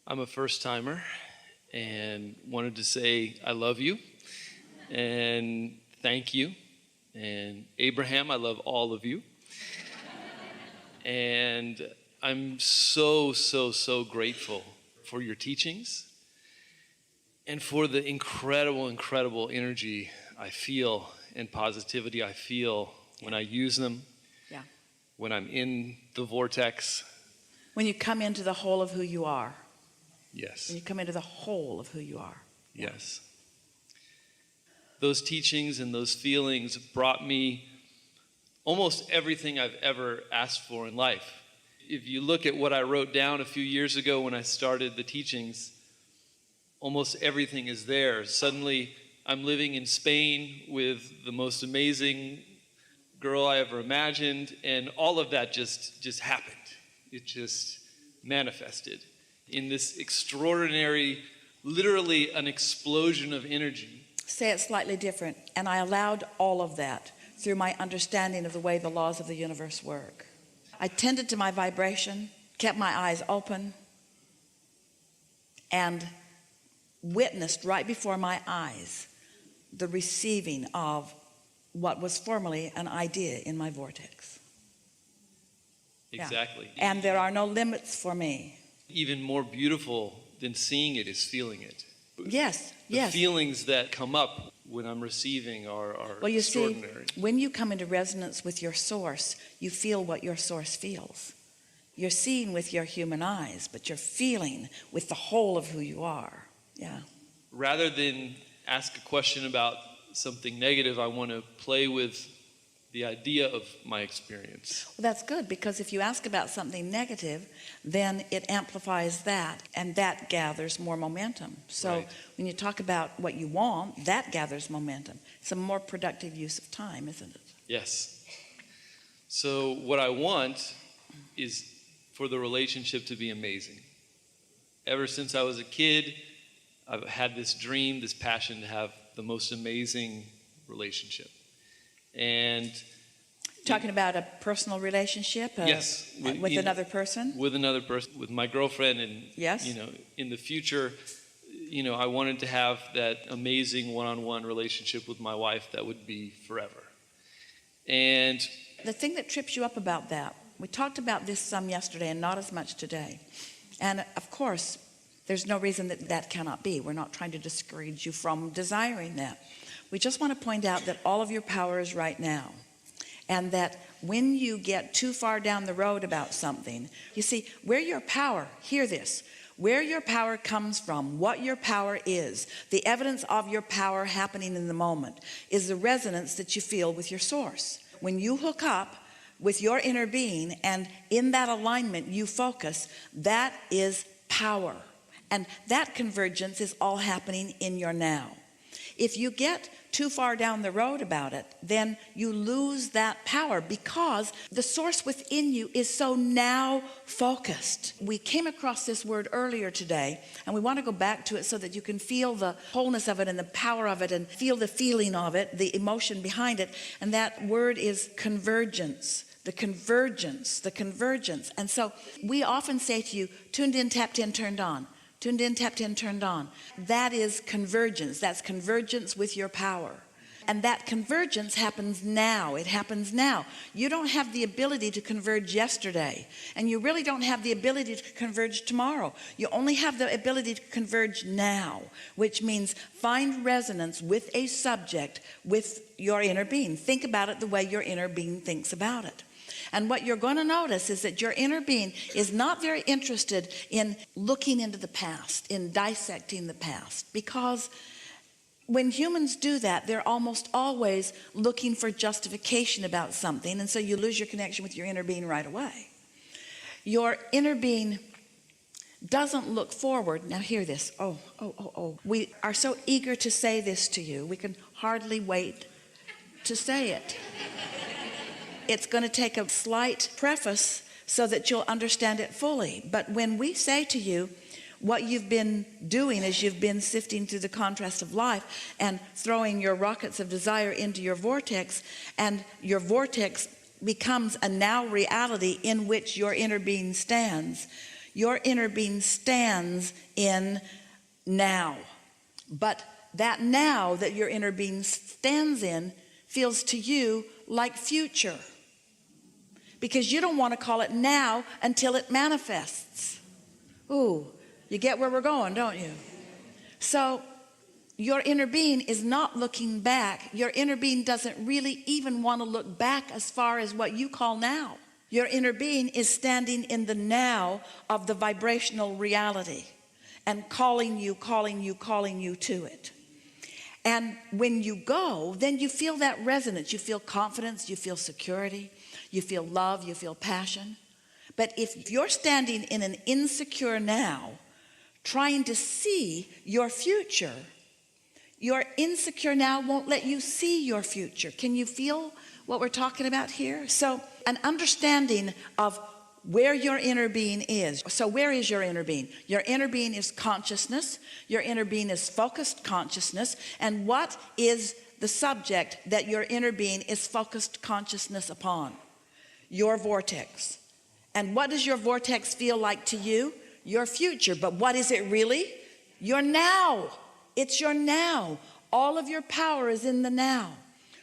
I'm a first timer and wanted to say I love you and thank you. And Abraham, I love all of you. And I'm so grateful for your teachings and for the incredible energy I feel and positivity I feel when I use them, when I'm in the vortex. When you come into the whole of who you are. Yes. When you come into the whole of who you are. Yes. Those teachings and those feelings brought me almost everything I've ever asked for in life. If you look at what I wrote down a few years ago when I started the teachings, almost everything is there. Suddenly, I'm living in Spain with the most amazing girl I ever imagined, and all of that just happened. It just manifested in this extraordinary, literally an explosion of energy. Say it slightly different. And I allowed all of that through my understanding of the way the laws of the universe work. I tended to my vibration, kept my eyes open, and witnessed right before my eyes the receiving of what was formerly an idea in my vortex. Exactly. Yeah. And there are no limits for me. Even more beautiful than seeing it is feeling it. Yes, the feelings that come up when I'm receiving are well, you extraordinary. See, when you come into resonance with your source, you feel what your source feels. You're seeing with your human eyes, but you're feeling with the whole of who you are. Yeah. Rather than ask a question about something negative, I want to play with the idea of my experience. Well, that's good, because if you ask about something negative, then it amplifies that, and that gathers more momentum. So when you talk about what you want, that gathers momentum. It's a more productive use of time, isn't it? Yes. So what I want is for the relationship to be amazing. Ever since I was a kid, I've had this dream, this passion to have the most amazing relationship. And talking about a personal relationship? Yes. With another person? With another person, with my girlfriend. And, yes. In the future, I wanted to have that amazing one-on-one relationship with my wife that would be forever. And the thing that trips you up about that, we talked about this some yesterday and not as much today. And of course, there's no reason that cannot be. We're not trying to discourage you from desiring that. We just want to point out that all of your power is right now. And that when you get too far down the road about something, you see, where your power, hear this, where your power comes from, what your power is, the evidence of your power happening in the moment is the resonance that you feel with your source. When you hook up with your inner being and in that alignment you focus, that is power. And that convergence is all happening in your now. If you get too far down the road about it, then you lose that power because the source within you is so now focused. We came across this word earlier today, and we want to go back to it so that you can feel the wholeness of it and the power of it and feel the feeling of it, the emotion behind it. And that word is convergence. The convergence. And so we often say to you, tuned in, tapped in, turned on. Tuned in, tapped in, turned on. That is convergence. That's convergence with your power. And that convergence happens now. It happens now. You don't have the ability to converge yesterday. And you really don't have the ability to converge tomorrow. You only have the ability to converge now, which means find resonance with a subject with your inner being. Think about it the way your inner being thinks about it. And what you're going to notice is that your inner being is not very interested in looking into the past, in dissecting the past, because when humans do that, they're almost always looking for justification about something, and so you lose your connection with your inner being right away. Your inner being doesn't look forward. Now hear this. Oh. We are so eager to say this to you. We can hardly wait to say it. It's going to take a slight preface so that you'll understand it fully. But when we say to you, what you've been doing is you've been sifting through the contrast of life and throwing your rockets of desire into your vortex, and your vortex becomes a now reality in which your inner being stands. Your inner being stands in now. But that now that your inner being stands in feels to you like future. Because you don't want to call it now until it manifests. Ooh, you get where we're going, don't you? So your inner being is not looking back. Your inner being doesn't really even want to look back as far as what you call now. Your inner being is standing in the now of the vibrational reality and calling you to it. And when you go, then you feel that resonance. You feel confidence, you feel security, you feel love, you feel passion. But if you're standing in an insecure now, trying to see your future, your insecure now won't let you see your future. Can you feel what we're talking about here? So an understanding of where your inner being is. So where is your inner being? Your inner being is consciousness. Your inner being is focused consciousness. And what is the subject that your inner being is focused consciousness upon? Your vortex. And what does your vortex feel like to you? Your future. But what is it really? Your now. It's your now. All of your power is in the now.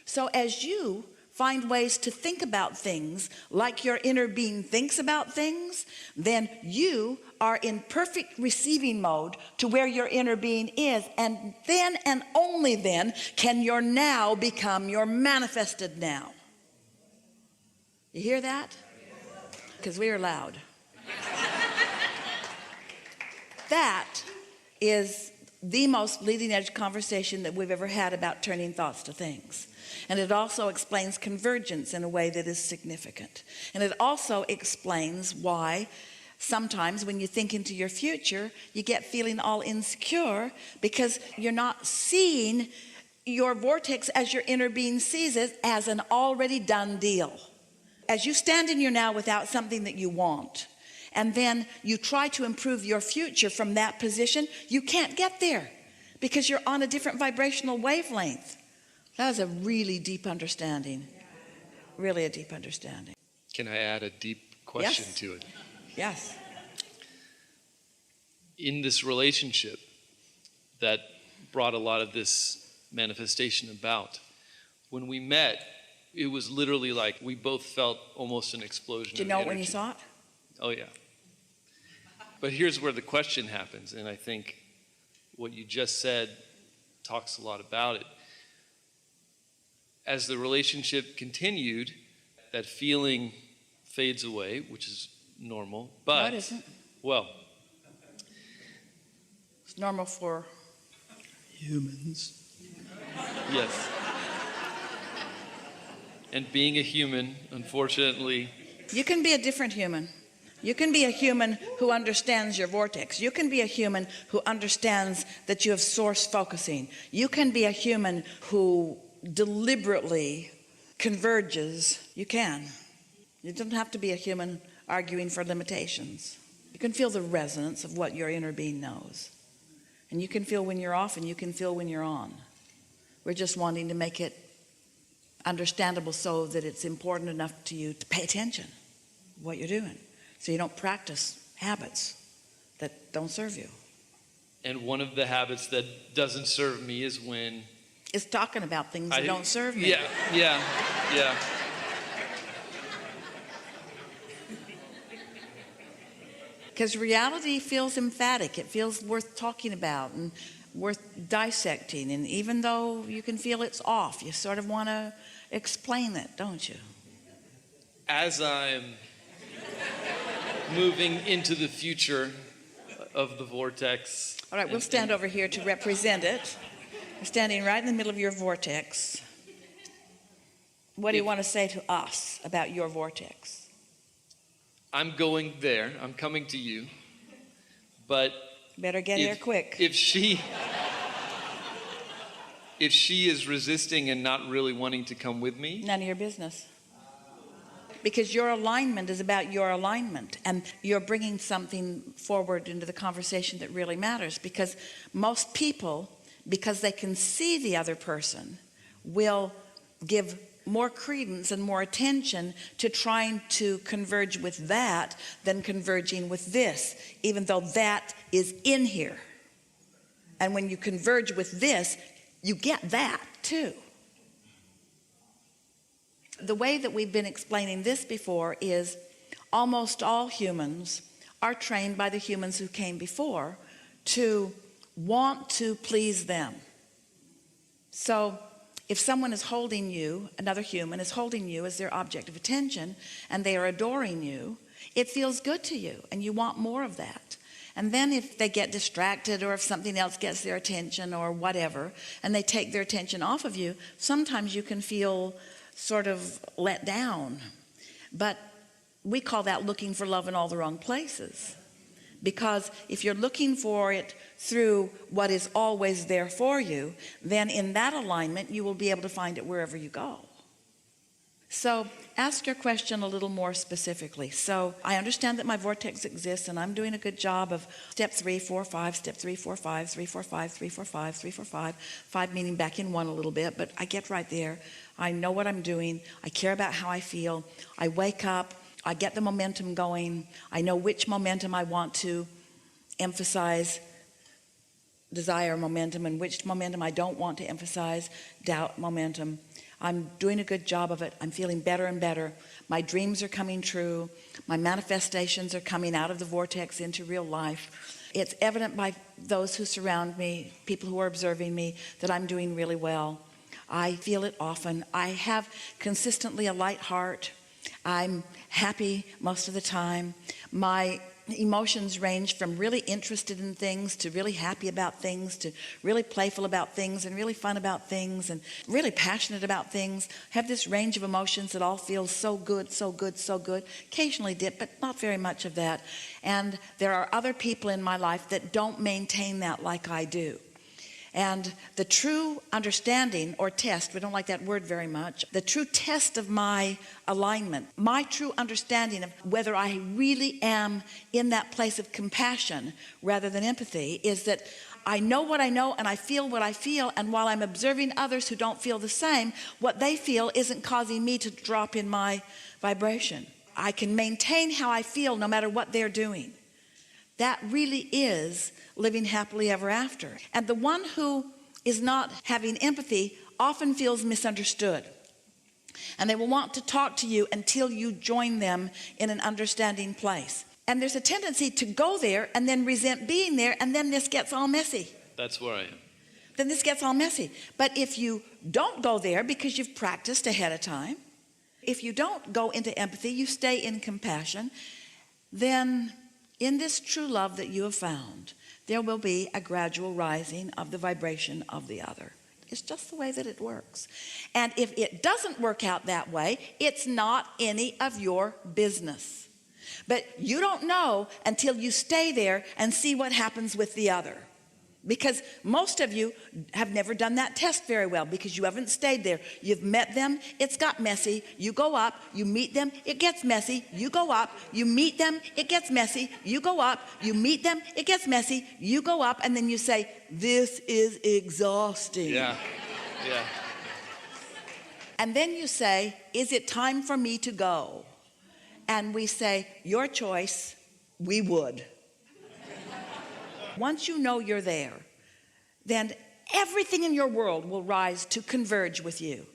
So as you find ways to think about things like your inner being thinks about things, then you are in perfect receiving mode to where your inner being is. And then and only then can your now become your manifested now. You hear that? Because we are loud. That is the most leading edge conversation that we've ever had about turning thoughts to things. And it also explains convergence in a way that is significant. And it also explains why sometimes when you think into your future, you get feeling all insecure because you're not seeing your vortex as your inner being sees it as an already done deal. As you stand in your now without something that you want, and then you try to improve your future from that position, you can't get there because you're on a different vibrational wavelength. That was a really deep understanding. Really a deep understanding. Can I add a deep question to it? Yes. In this relationship that brought a lot of this manifestation about, when we met, it was literally like we both felt almost an explosion. Do you know it when you saw it? Oh, yeah. But here's where the question happens, and I think what you just said talks a lot about it. As the relationship continued, that feeling fades away, which is normal. But, no, it isn't. Well, it's normal for humans. Yes. And being a human, unfortunately. You can be a different human. You can be a human who understands your vortex. You can be a human who understands that you have source focusing. You can be a human who deliberately converges. You can. You don't have to be a human arguing for limitations. You can feel the resonance of what your inner being knows. And you can feel when you're off and you can feel when you're on. We're just wanting to make it understandable so that it's important enough to you to pay attention to what you're doing. So you don't practice habits that don't serve you. And one of the habits that doesn't serve me is when... It's talking about things that don't serve me. Yeah. Because reality feels emphatic. It feels worth talking about and worth dissecting. And even though you can feel it's off, you sort of want to explain it, don't you? As I'm moving into the future of the vortex. All right, we'll stand over here to represent it. We're standing right in the middle of your vortex. What do you want to say to us about your vortex? I'm going there. I'm coming to you. But better get there quick. If she is resisting and not really wanting to come with me, none of your business. Because your alignment is about your alignment, and you're bringing something forward into the conversation that really matters. Because most people, because they can see the other person, will give more credence and more attention to trying to converge with that than converging with this, even though that is in here. And when you converge with this, you get that too. The way that we've been explaining this before is almost all humans are trained by the humans who came before to want to please them. So if someone is holding you, another human is holding you as their object of attention, and they are adoring you, it feels good to you and you want more of that. And then if they get distracted, or if something else gets their attention or whatever, and they take their attention off of you, sometimes you can feel sort of let down. But we call that looking for love in all the wrong places. Because if you're looking for it through what is always there for you, then in that alignment, you will be able to find it wherever you go. So ask your question a little more specifically. So I understand that my vortex exists, and I'm doing a good job of step 3, 4, 5, step 3, 4, 5, 3, 4, 5, 3, 4, 5, 3, 4, 5, 5 meaning back in one a little bit, but I get right there. I know what I'm doing. I care about how I feel. I wake up. I get the momentum going. I know which momentum I want to emphasize, desire momentum, and which momentum I don't want to emphasize, doubt momentum. I'm doing a good job of it. I'm feeling better and better. My dreams are coming true. My manifestations are coming out of the vortex into real life. It's evident by those who surround me, people who are observing me, that I'm doing really well. I feel it often. I have consistently a light heart. I'm happy most of the time. My emotions range from really interested in things to really happy about things to really playful about things and really fun about things and really passionate about things. I have this range of emotions that all feel so good, so good, so good. Occasionally dip, but not very much of that. And there are other people in my life that don't maintain that like I do. And the true understanding or test, we don't like that word very much, the true test of my alignment, my true understanding of whether I really am in that place of compassion rather than empathy, is that I know what I know and I feel what I feel, and while I'm observing others who don't feel the same, what they feel isn't causing me to drop in my vibration. I can maintain how I feel no matter what they're doing. That really is living happily ever after. And the one who is not having empathy often feels misunderstood. And they will want to talk to you until you join them in an understanding place. And there's a tendency to go there and then resent being there, and then this gets all messy. That's where I am. Then this gets all messy. But if you don't go there because you've practiced ahead of time, if you don't go into empathy, you stay in compassion, then in this true love that you have found, there will be a gradual rising of the vibration of the other. It's just the way that it works. And if it doesn't work out that way, it's not any of your business. But you don't know until you stay there and see what happens with the other. Because most of you have never done that test very well because you haven't stayed there. You've met them, it's got messy. You go up, you meet them, it gets messy. You go up, you meet them, it gets messy. You go up, you meet them, it gets messy. You go up, and then you say, this is exhausting. Yeah. And then you say, is it time for me to go? And we say, your choice, we would. Once you know you're there, then everything in your world will rise to converge with you.